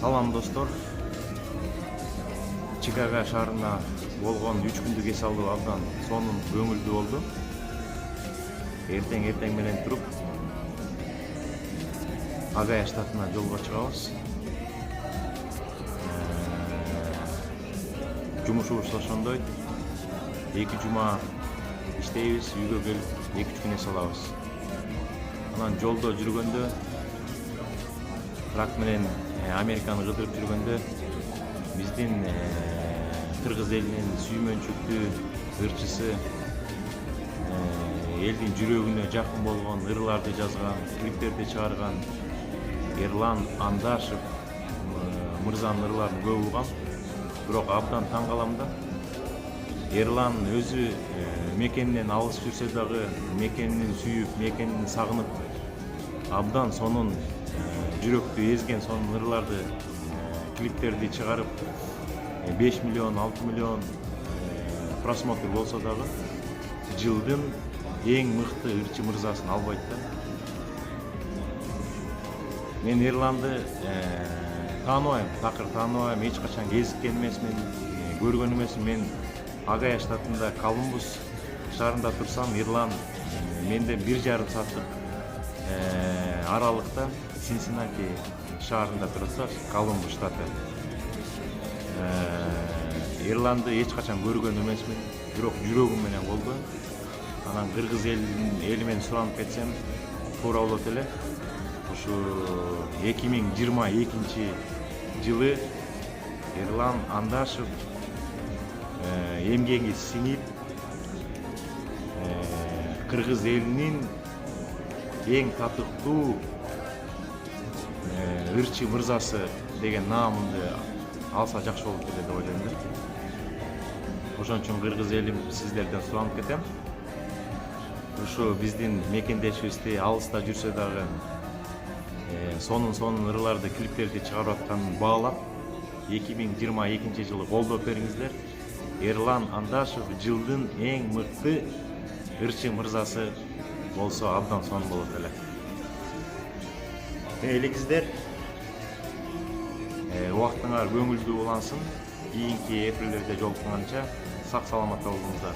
Салам достор. Чикаго шаарына болгон 3 күндүк эс алуу абдан сонун көңүлдүү болду. Эртең менен туруп Агая штатына жолго чыгабыз. Жумушубуз ошондой. 2 жума иштейбиз, үйгө келип 2-3 күн эс алабыз. Анан жолдо жүргөндө трак менен Американы кыдырып жүргөндө биздин Кыргыз элинин сүймөнчүктүү ырчысы, элдин жүрөгүнө жакын болгон ырларды жазган, клиптерди чыгарган Эрлан Андашев мырзанын ырларын көп угам. Бирок абдан таң калам да. Эрлан өзү мекенинен алыс жүрсө дагы, мекенин сүйүп, мекенин сагынып, абдан сонун жүрөктү эзген сонун ырларды, клиптерди чыгарып 5 миллион, 6 миллион просмотр болсо дагы жылдын эң мыкты ырчы мырзасын албайт да. Мен Эрланды тааныбайм, такыр тааныбайм, эч качан кезиккен эмесмин, көргөн эмесмин. Мен Агая штатында Колумбус шаарында турсам, Эрлан менден 1,5 сааттык аралыкта Синсинати шаарында турат да, Колумбус штаты. Эрланды эч качан көргөн эмесмин, бирок жүрөгүм менен колдойм. Анан Кыргыз эли менен суранып кетсем, туура болот эле. Ушу 2022 жылы Эрлан Андашев эмгеги сиңип Кыргыз элинин эң татыктуу ырчы мырзасы деген наамынды алса жакшы болот эле деп ойлойм да. Ошон үчүн Кыргыз элим сиздерден суранып кетем. Ушу биздин мекендешибизди алыста жүрсө дагы сонун ырларды, клиптерди чыгарып атканын баалап 2022 жылы колдоп бериңиздер. Эрлан Андашев жылдын эң мыкты ырчы мырзасы болсо абдан сонун болот эле. Элеңиздер, убактыңар көңүлдүү улансын. Кийинки эфирлерде жолукканча сак саламатта болуңуздар.